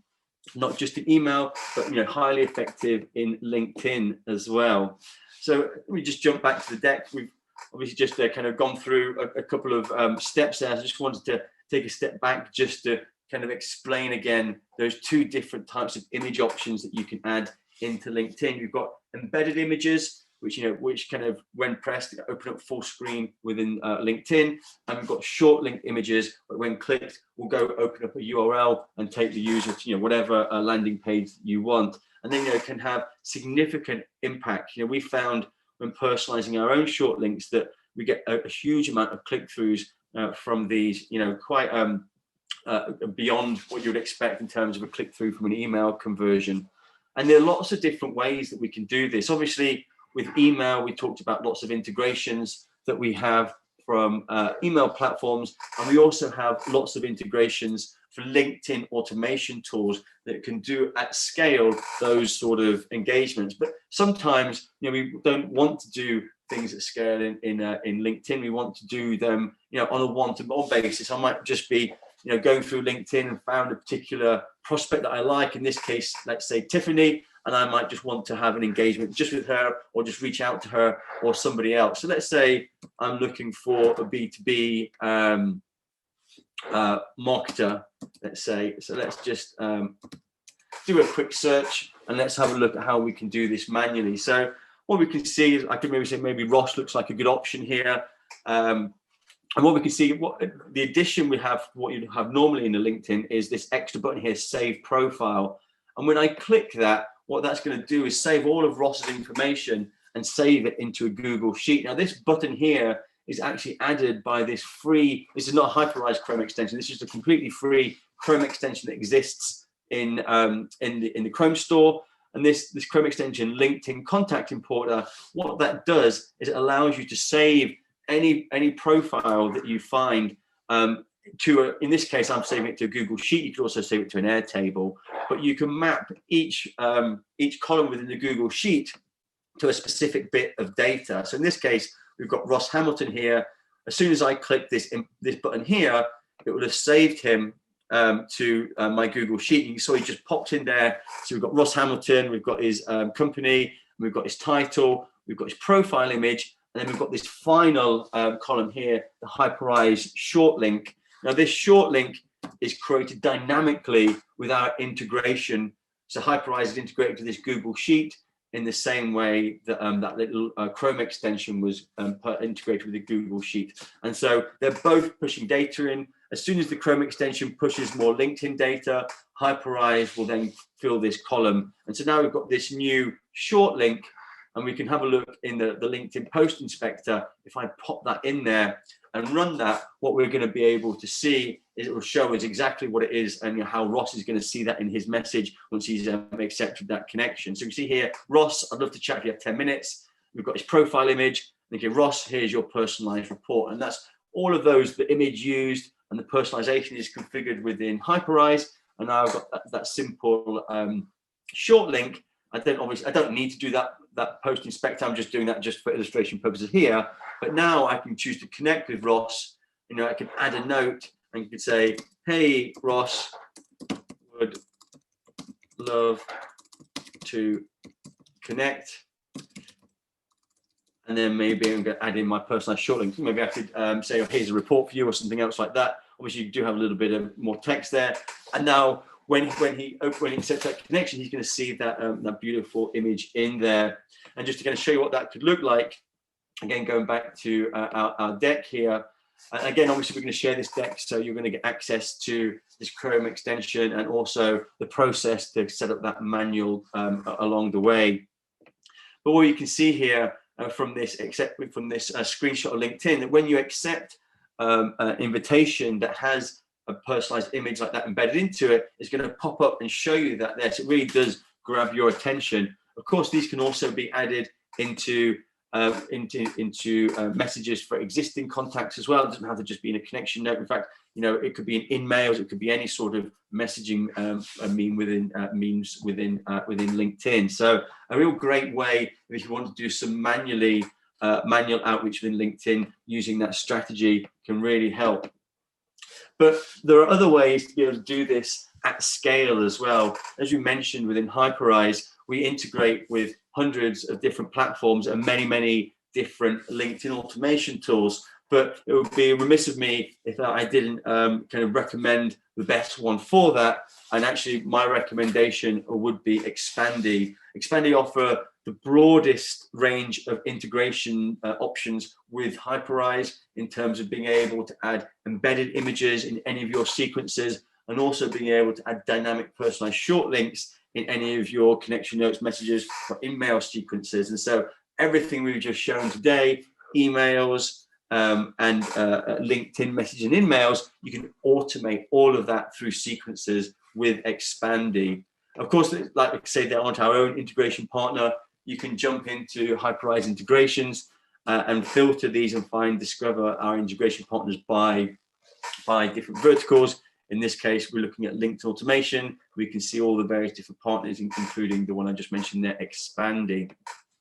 email, but highly effective in LinkedIn as well. So let me just jump back to the deck. We've obviously just kind of gone through a couple of steps there. I just wanted to take a step back just to kind of explain again those two different types of image options that you can add into LinkedIn. You've got embedded images, which kind of, when pressed, open up full screen within LinkedIn. And we've got short link images, but when clicked, will go open up a URL and take the user to whatever landing page you want. And then it can have significant impact. We found when personalizing our own short links that we get a huge amount of click-throughs from these, quite beyond what you would expect in terms of a click-through from an email conversion. And there are lots of different ways that we can do this. Obviously, with email, we talked about lots of integrations that we have from email platforms, and we also have lots of integrations for LinkedIn automation tools that can do at scale those sort of engagements. But sometimes, we don't want to do things at scale in LinkedIn. We want to do them, on a one-to-one basis. I might just be, going through LinkedIn and found a particular prospect that I like. In this case, let's say Tiffany, and I might just want to have an engagement just with her, or just reach out to her or somebody else. So let's say I'm looking for a B2B marketer, let's say. So let's just do a quick search, and let's have a look at how we can do this manually. So what we can see is, I could maybe say Ross looks like a good option here. And what we can see, the addition we have, what you have normally in a LinkedIn, is this extra button here, Save Profile. And when I click that, what that's going to do is save all of Ross's information and save it into a Google Sheet. Now, this button here is actually added by this free, this is not a hyperized Chrome extension, this is a completely free Chrome extension that exists in the Chrome store. And this Chrome extension, LinkedIn Contact Importer, what that does is it allows you to save any profile that you find in this case, I'm saving it to a Google Sheet. You could also save it to an Airtable, but you can map each column within the Google Sheet to a specific bit of data. So in this case, we've got Ross Hamilton here. As soon as I click this button here, it would have saved him to my Google Sheet. You saw he just popped in there. So we've got Ross Hamilton, we've got his company, we've got his title, we've got his profile image, and then we've got this final column here, the hyperized short link. Now, this short link is created dynamically with our integration. So Hyperize is integrated to this Google Sheet in the same way that that little Chrome extension was integrated with the Google Sheet. And so they're both pushing data in. As soon as the Chrome extension pushes more LinkedIn data, Hyperize will then fill this column. And so now we've got this new short link, and we can have a look in the LinkedIn post inspector. If I pop that in there and run that, what we're going to be able to see is it will show us exactly what it is and how Ross is going to see that in his message once he's accepted that connection. So you see here, Ross, I'd love to chat if you have 10 minutes. We've got his profile image. Okay, Ross, here's your personalized report. And that's all of those, the image used and the personalization is configured within Hyperize. And now I've got that simple short link. I don't need to do that post inspector. I'm just doing that just for illustration purposes here. But now I can choose to connect with Ross. I can add a note and you could say, hey, Ross, would love to connect. And then maybe I'm going to add in my personalized short link. Maybe I could say, oh, here's a report for you or something else like that. Obviously, you do have a little bit of more text there. And now when he accepts that connection, he's going to see that that beautiful image in there. And just to kind of show you what that could look like, again, going back to our deck here. And again, obviously, we're going to share this deck, so you're going to get access to this Chrome extension and also the process to set up that manual along the way. But what you can see here from this screenshot of LinkedIn, that when you accept an invitation that has a personalized image like that embedded into it, it's going to pop up and show you that there. So it really does grab your attention. Of course, these can also be added into messages for existing contacts as well. It doesn't have to just be in a connection note. In fact, it could be in mails. It could be any sort of messaging memes within LinkedIn. So a real great way if you want to do some manually manual outreach within LinkedIn using that strategy can really help. But there are other ways to be able to do this at scale as well. As you mentioned, within Hyperize, we integrate with hundreds of different platforms and many different LinkedIn automation tools. But it would be remiss of me if I didn't kind of recommend the best one for that. And actually, my recommendation would be Expandy. Expandy offer the broadest range of integration options with Hyperize in terms of being able to add embedded images in any of your sequences, and also being able to add dynamic personalized short links in any of your connection notes, messages, or email sequences. And so everything we've just shown today, emails, and LinkedIn messaging and emails, you can automate all of that through sequences with Expandy. Of course, like I say, they're on our own integration partner. You can jump into Hyperize integrations and filter these and discover our integration partners by different verticals. In this case, we're looking at linked automation. We can see all the various different partners, including the one I just mentioned there, Expandy.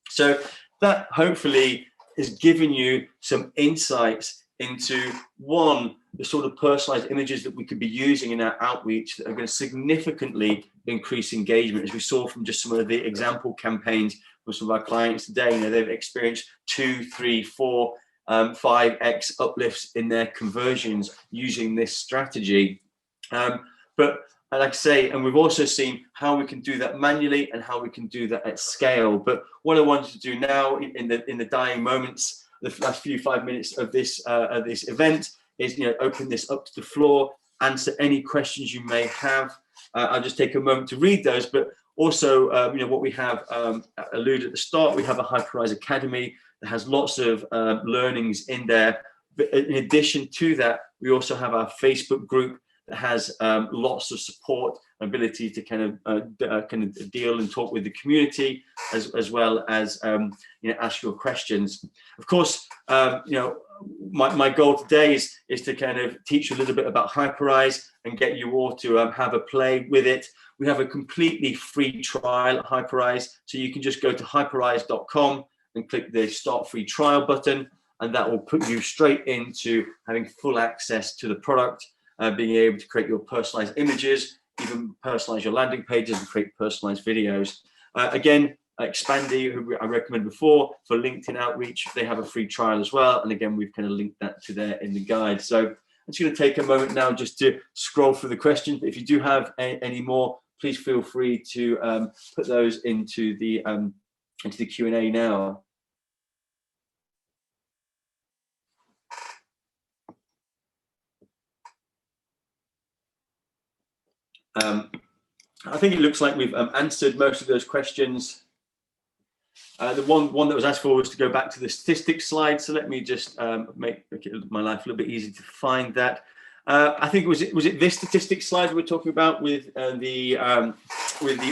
So that hopefully has given you some insights into, one, the sort of personalized images that we could be using in our outreach that are going to significantly increase engagement. As we saw from just some of the example campaigns with some of our clients today, they've experienced 2, 3, 4, 5x uplifts in their conversions using this strategy. But like I say, and we've also seen how we can do that manually and how we can do that at scale. But what I wanted to do now in the dying moments, the last 5 minutes of this event, is open this up to the floor, answer any questions you may have. I'll just take a moment to read those, but also what we have alluded at the start, we have a Hyperize Academy that has lots of learnings in there. But in addition to that, we also have our Facebook group that has lots of support, ability to kind of deal and talk with the community, as well as ask your questions. Of course, my goal today is to kind of teach you a little bit about Hyperize and get you all to have a play with it. We have a completely free trial at Hyperize, so you can just go to hyperize.com and click the Start Free Trial button, and that will put you straight into having full access to the product. Being able to create your personalized images, even personalize your landing pages and create personalized videos. Again, Expandy, who I recommended before, for LinkedIn outreach, they have a free trial as well. And again, we've kind of linked that to there in the guide. So I'm just going to take a moment now just to scroll through the questions. But if you do have any more, please feel free to put those into the Q&A now. I think it looks like we've answered most of those questions. The one that was asked for was to go back to the statistics slide. So let me just make my life a little bit easy to find that. I think was it this statistics slide we were talking about with the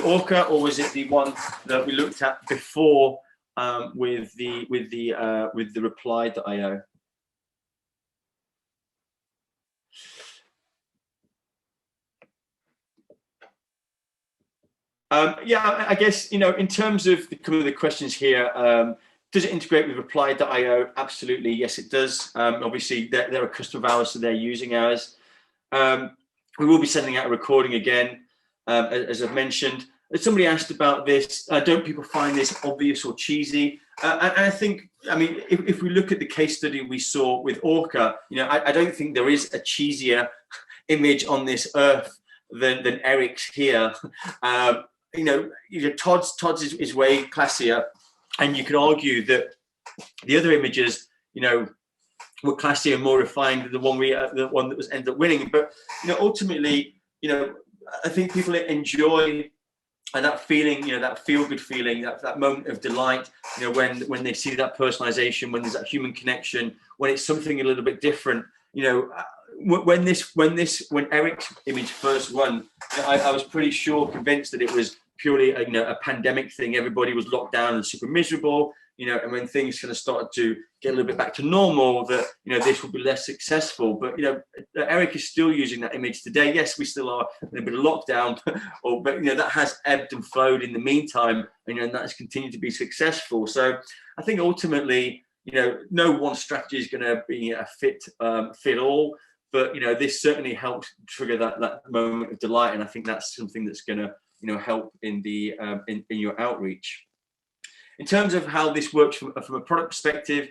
Orca, or was it the one that we looked at before with the reply.io? Yeah, I guess, in terms of the questions here, does it integrate with reply.io? Absolutely, yes, it does. Obviously, they're a customer of ours, so they're using ours. We will be sending out a recording again, as I've mentioned. Somebody asked about this. Don't people find this obvious or cheesy? And I think, if we look at the case study we saw with Orca, I don't think there is a cheesier image on this earth than Eric's here. Todd's is way classier, and you can argue that the other images, were classier and more refined than the one that was ended up winning. But ultimately, I think people enjoy that feeling, that feel-good feeling, that moment of delight, when they see that personalization, when there's that human connection, when it's something a little bit different. When Eric's image first won, I was pretty convinced that it was purely a pandemic thing. Everybody was locked down and super miserable, and when things kind of started to get a little bit back to normal, that this would be less successful. But Eric is still using that image today. Yes, we still are in a bit of lockdown, but that has ebbed and flowed in the meantime, and that's continued to be successful. So I think ultimately, no one strategy is going to be a fit all, but this certainly helps trigger that moment of delight, and I think that's something that's going to help in the in your outreach. In terms of how this works from a product perspective,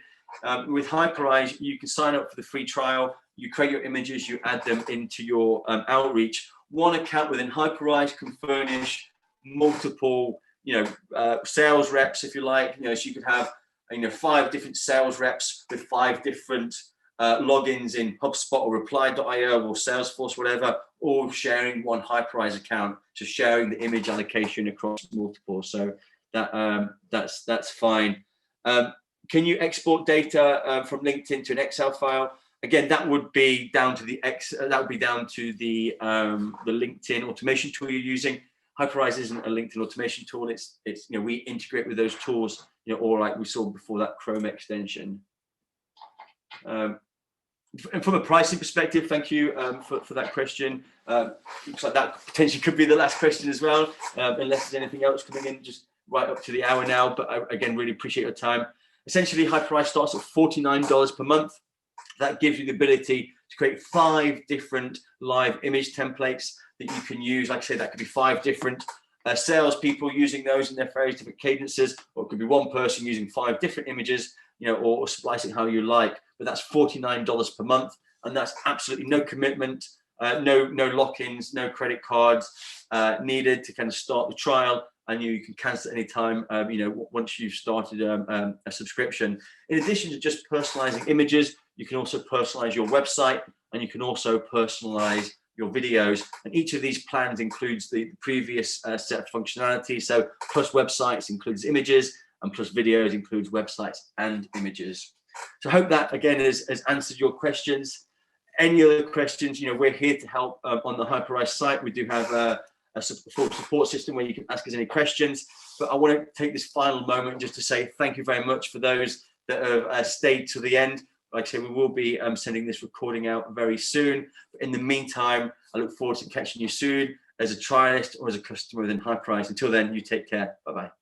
with Hyperize, you can sign up for the free trial. You create your images, you add them into your outreach. One account within Hyperize can furnish multiple, sales reps, if you like. So you could have, 5 different sales reps with 5 different logins in HubSpot or Reply.io or Salesforce, whatever, all sharing one Hyperize account, so sharing the image allocation across multiple. So that's fine. Can you export data from LinkedIn to an Excel file? Again, that would be down to the LinkedIn automation tool you're using. Hyperize isn't a LinkedIn automation tool. It's we integrate with those tools, or like we saw before, that Chrome extension. And from a pricing perspective, thank you for that question. Looks like that potentially could be the last question as well, unless there's anything else coming in, just right up to the hour now. But I, again, really appreciate your time. Essentially, Hyperize starts at $49 per month. That gives you the ability to create 5 different live image templates that you can use. Like I say, that could be 5 different salespeople using those in their various different cadences, or it could be one person using 5 different images, or splicing how you like. But that's $49 per month, and that's absolutely no commitment, no lock-ins, no credit cards needed to kind of start the trial, and you can cancel at any time, once you've started a subscription. In addition to just personalizing images, you can also personalize your website, and you can also personalize your videos. And each of these plans includes the previous set of functionality. So plus websites includes images, and plus videos includes websites and images. So I hope that, again, has answered your questions. Any other questions, we're here to help on the Hyperize site. We do have a full support system where you can ask us any questions. But I want to take this final moment just to say thank you very much for those that have stayed to the end. Like I say, we will be sending this recording out very soon. But in the meantime, I look forward to catching you soon as a trialist or as a customer within Hyperize. Until then, you take care. Bye-bye.